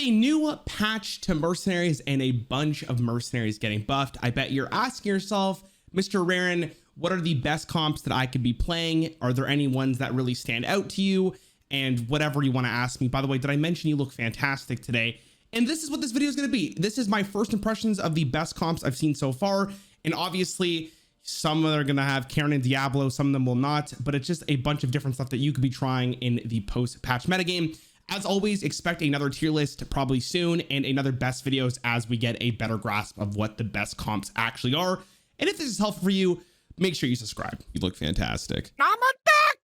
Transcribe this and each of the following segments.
a new patch to Mercenaries and a bunch of Mercenaries getting buffed, I bet you're asking yourself, Mr. Rarran, what are the best comps that I could be playing? Are there any ones that really stand out to you? And whatever you want to ask me. By the way, did I mention you look fantastic today? And this is what this video is going to be. This is my first impressions of the best comps I've seen so far. And obviously, some are going to have Karen and Diablo, some of them will not, but it's just a bunch of different stuff that you could be trying in the post-patch metagame. As always, expect another tier list probably soon and another best videos as we get a better grasp of what the best comps actually are. And if this is helpful for you, make sure you subscribe. You look fantastic. I'm a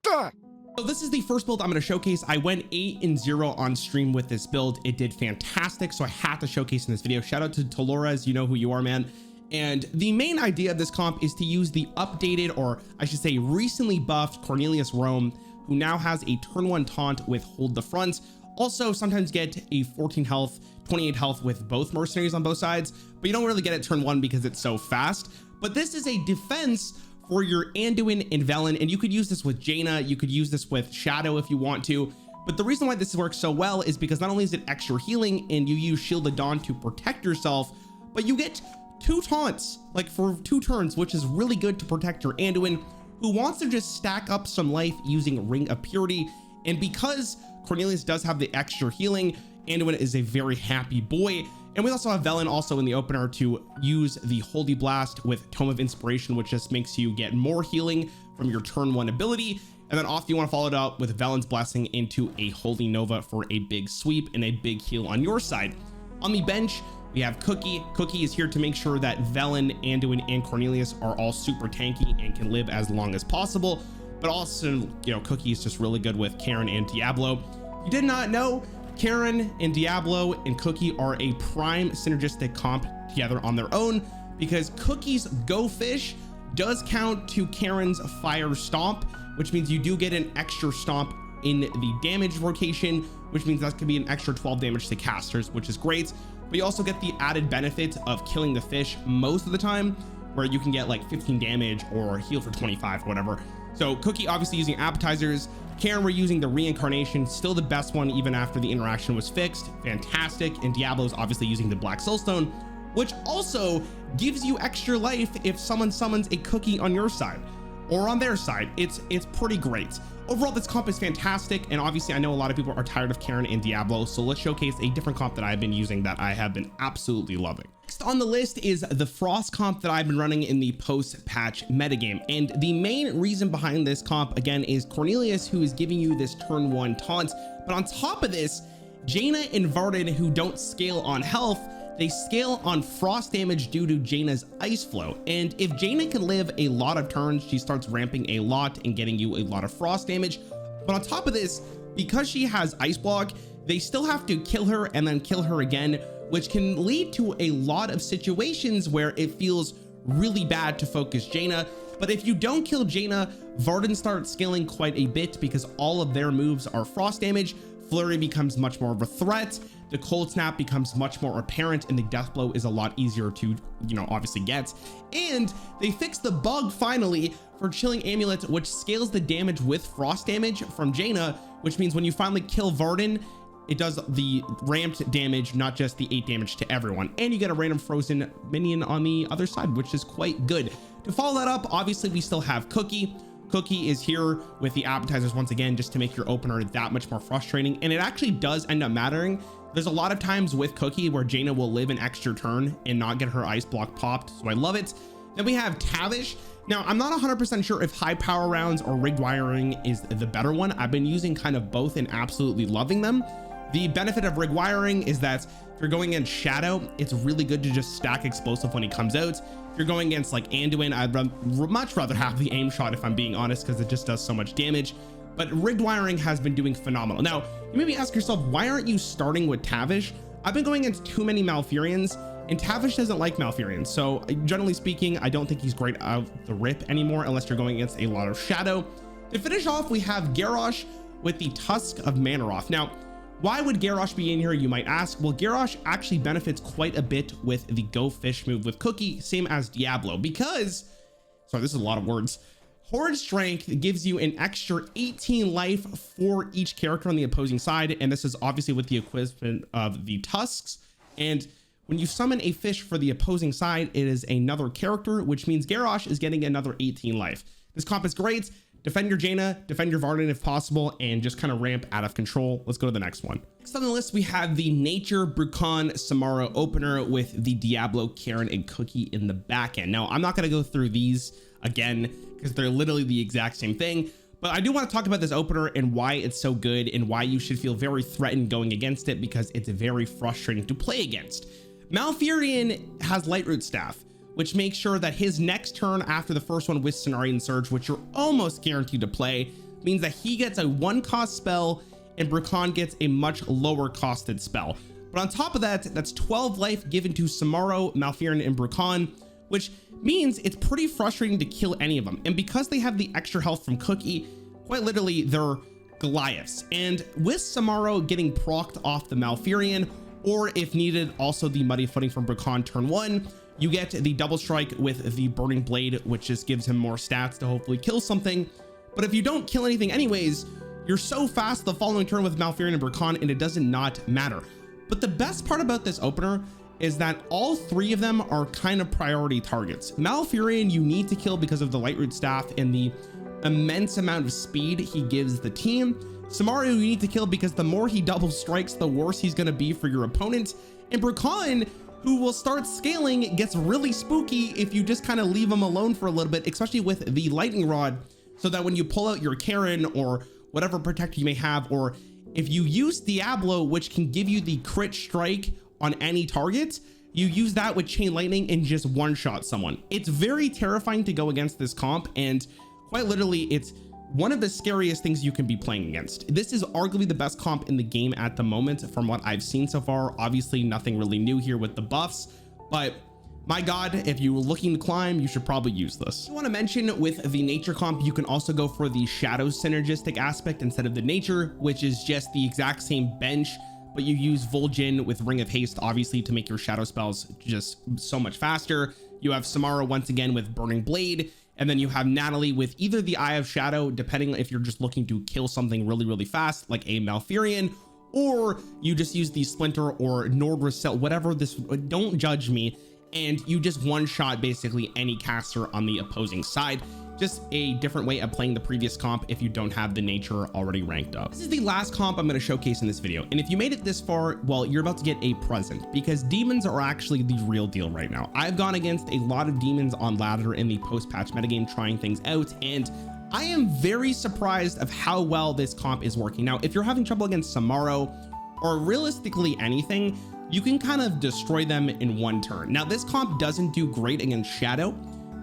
doctor. So this is the first build I'm going to showcase. I went 8-0 on stream with this build. It did fantastic, so I had to showcase in this video. Shout out to Tolores, you know who you are, man. And the main idea of this comp is to use the updated, or I should say recently buffed Cornelius Rome, who now has a turn 1 taunt with hold the front. Also sometimes get a 14 health, 28 health with both mercenaries on both sides, but you don't really get it turn 1 because it's so fast. But this is a defense for your Anduin and Velen, and you could use this with Jaina, you could use this with Shadow if you want to. But the reason why this works so well is because not only is it extra healing and you use Shield of Dawn to protect yourself, but you get 2 taunts like for 2 turns, which is really good to protect your Anduin, who wants to just stack up some life using Ring of Purity. And because Cornelius does have the extra healing, Anduin is a very happy boy. And we also have Velen also in the opener to use the Holy Blast with Tome of Inspiration, which just makes you get more healing from your turn 1 ability. And then often you want to follow it up with Velen's Blessing into a Holy Nova for a big sweep and a big heal on your side. On the bench, we have Cookie. Cookie is here to make sure that Velen, Anduin, and Cornelius are all super tanky and can live as long as possible. But also, you know, Cookie is just really good with Karen and Diablo. You did not know, Karen and Diablo and Cookie are a prime synergistic comp together on their own, because Cookie's Go Fish does count to Karen's Fire Stomp, which means you do get an extra stomp in the damage rotation, which means that could be an extra 12 damage to casters, which is great. But you also get the added benefit of killing the fish most of the time, where you can get like 15 damage or heal for 25 or whatever. So Cookie obviously using appetizers. Karen, we're using the reincarnation, still the best one even after the interaction was fixed. Fantastic. And Diablo is obviously using the Black Soulstone, which also gives you extra life if someone summons a Cookie on your side or on their side. It's pretty great. Overall, this comp is fantastic, and obviously I know a lot of people are tired of Karen and Diablo, so let's showcase a different comp that I've been using that I have been absolutely loving. Next on the list is the Frost comp that I've been running in the post-patch metagame, and the main reason behind this comp again is Cornelius, who is giving you this turn 1 taunt, but on top of this, Jaina and Varden, who don't scale on health, they scale on frost damage due to Jaina's ice flow. And if Jaina can live a lot of turns, she starts ramping a lot and getting you a lot of frost damage. But on top of this, because she has ice block, they still have to kill her and then kill her again, which can lead to a lot of situations where it feels really bad to focus Jaina. But if you don't kill Jaina, Varden starts scaling quite a bit because all of their moves are frost damage. Flurry becomes much more of a threat. The cold snap becomes much more apparent, and the death blow is a lot easier to, you know, obviously get. And they fixed the bug finally for Chilling Amulet, which scales the damage with frost damage from Jaina, which means when you finally kill Varden, it does the ramped damage, not just the 8 damage to everyone. And you get a random frozen minion on the other side, which is quite good. To follow that up, obviously we still have Cookie. Cookie is here with the appetizers once again, just to make your opener that much more frustrating. And it actually does end up mattering. There's a lot of times with Cookie where Jaina will live an extra turn and not get her ice block popped, so I love it. Then we have Tavish. Now, I'm not 100% sure if high power rounds or rigged wiring is the better one. I've been using kind of both and absolutely loving them. The benefit of rigged wiring is that if you're going against Shadow, it's really good to just stack explosive when he comes out. If you're going against like Anduin, I'd much rather have the aim shot, if I'm being honest, because it just does so much damage. But rigged wiring has been doing phenomenal. Now, you maybe ask yourself, why aren't you starting with Tavish? I've been going against too many Malfurions, and Tavish doesn't like Malfurions. So generally speaking, I don't think he's great out the rip anymore, unless you're going against a lot of Shadow. To finish off, we have Garrosh with the Tusk of Manaroth. Now, why would Garrosh be in here, you might ask? Well, Garrosh actually benefits quite a bit with the Go Fish move with Cookie, same as Diablo, because, sorry, this is a lot of words. Horde Strength gives you an extra 18 life for each character on the opposing side, and this is obviously with the equipment of the Tusks. And when you summon a fish for the opposing side, it is another character, which means Garrosh is getting another 18 life. This comp is great. Defend your Jaina, defend your Varden if possible, and just kind of ramp out of control. Let's go to the next one. Next on the list, we have the Nature Brukan Samara opener with the Diablo, Karen, and Cookie in the back end. Now, I'm not going to go through these again because they're literally the exact same thing, but I do want to talk about this opener and why it's so good and why you should feel very threatened going against it, because it's very frustrating to play against. Malfurion has Lightroot Staff, which makes sure that his next turn after the first one with Cenarian Surge, which you're almost guaranteed to play, means that he gets a 1-cost spell and Brukan gets a much lower costed spell. But on top of that, that's 12 life given to Samaro, Malfurion, and Brukan, which means it's pretty frustrating to kill any of them. And because they have the extra health from Cookie, quite literally they're Goliaths. And with Samaro getting procced off the Malfurion, or if needed, also the Muddy Footing from Brukan turn 1, you get the double strike with the Burning Blade, which just gives him more stats to hopefully kill something. But if you don't kill anything anyways, you're so fast the following turn with Malfurion and Brukan, and it does not matter. But the best part about this opener is that all three of them are kind of priority targets. Malfurion you need to kill because of the Lightroot Staff and the immense amount of speed he gives the team. Samario you need to kill because the more he double strikes, the worse he's going to be for your opponent. And Brukan, who will start scaling, gets really spooky if you just kind of leave him alone for a little bit, especially with the Lightning Rod, so that when you pull out your Karen or whatever protector you may have, or if you use Diablo, which can give you the crit strike on any target, you use that with Chain Lightning and just one-shot someone. It's very terrifying to go against this comp, and quite literally it's one of the scariest things you can be playing against. This is arguably the best comp in the game at the moment from what I've seen so far. Obviously nothing really new here with the buffs, but my God, if you were looking to climb, you should probably use this. I want to mention with the nature comp, you can also go for the shadow synergistic aspect instead of the nature, which is just the exact same bench, but you use Vol'jin with Ring of Haste, obviously, to make your shadow spells just so much faster. You have Samara once again with Burning Blade, and then you have Natalie with either the Eye of Shadow, depending if you're just looking to kill something really, really fast, like a Malfurion, or you just use the Splinter or Nordricel, whatever this, don't judge me, and you just one-shot basically any caster on the opposing side. Just a different way of playing the previous comp if you don't have the nature already ranked up. This is the last comp I'm going to showcase in this video, and if you made it this far, well, you're about to get a present, because demons are actually the real deal right now. I've gone against a lot of demons on ladder in the post-patch metagame trying things out, and I am very surprised of how well this comp is working. Now, if you're having trouble against Samaro or realistically anything, you can kind of destroy them in one turn. Now, this comp doesn't do great against Shadow,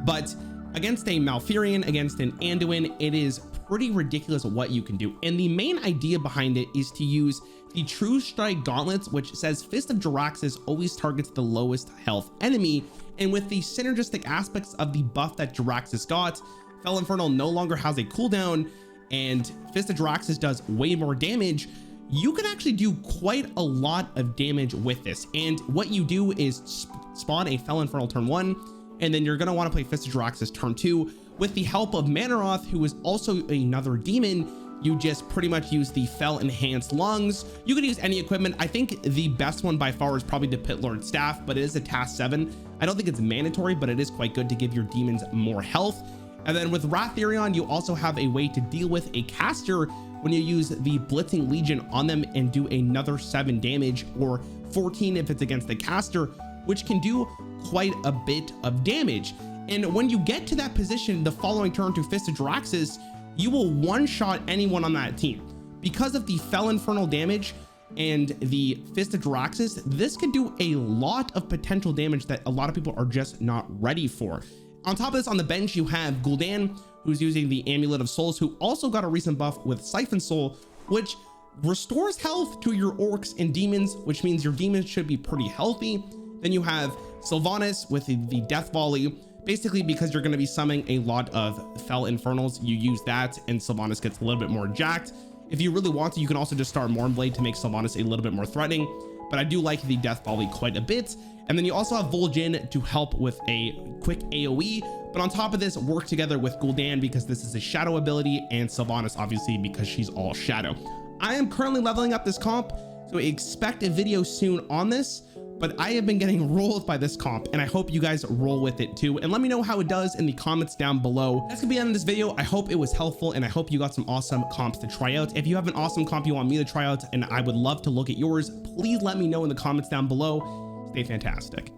but against a Malfurion, against an Anduin, it is pretty ridiculous what you can do. And the main idea behind it is to use the True Strike Gauntlets, which says Fist of Jaraxxus always targets the lowest health enemy. And with the synergistic aspects of the buff that Jaraxxus got, Fel Infernal no longer has a cooldown, and Fist of Jaraxxus does way more damage. You can actually do quite a lot of damage with this. And what you do is spawn a Fel Infernal turn 1, and then you're going to want to play Fist of Jaraxxus turn 2 with the help of Manaroth, who is also another demon. You just pretty much use the Fel Enhanced Lungs. You could use any equipment. I think the best one by far is probably the Pit Lord Staff, but it is a task 7. I don't think it's mandatory, but it is quite good to give your demons more health. And then with Ratherion, you also have a way to deal with a caster when you use the Blitzing Legion on them and do another 7 damage, or 14 if it's against the caster, which can do quite a bit of damage. And when you get to that position the following turn to Fist of Jaraxxus, you will one-shot anyone on that team. Because of the Fel Infernal damage and the Fist of Jaraxxus, this could do a lot of potential damage that a lot of people are just not ready for. On top of this, on the bench, you have Gul'dan, who's using the Amulet of Souls, who also got a recent buff with Siphon Soul, which restores health to your orcs and demons, which means your demons should be pretty healthy. Then you have Sylvanas with the Death Volley, basically because you're going to be summoning a lot of Fel Infernals. You use that and Sylvanas gets a little bit more jacked. If you really want to, you can also just start Mournblade to make Sylvanas a little bit more threatening. but I do like the death volley quite a bit. And then you also have Vol'jin to help with a quick AoE, but on top of this, work together with Gul'dan because this is a shadow ability, and Sylvanas obviously because she's all shadow. I am currently leveling up this comp, so expect a video soon on this, but I have been getting rolled by this comp, and I hope you guys roll with it too. And let me know how it does in the comments down below. That's gonna be the end of this video. I hope it was helpful, and I hope you got some awesome comps to try out. If you have an awesome comp you want me to try out, and I would love to look at yours, please let me know in the comments down below. Stay fantastic.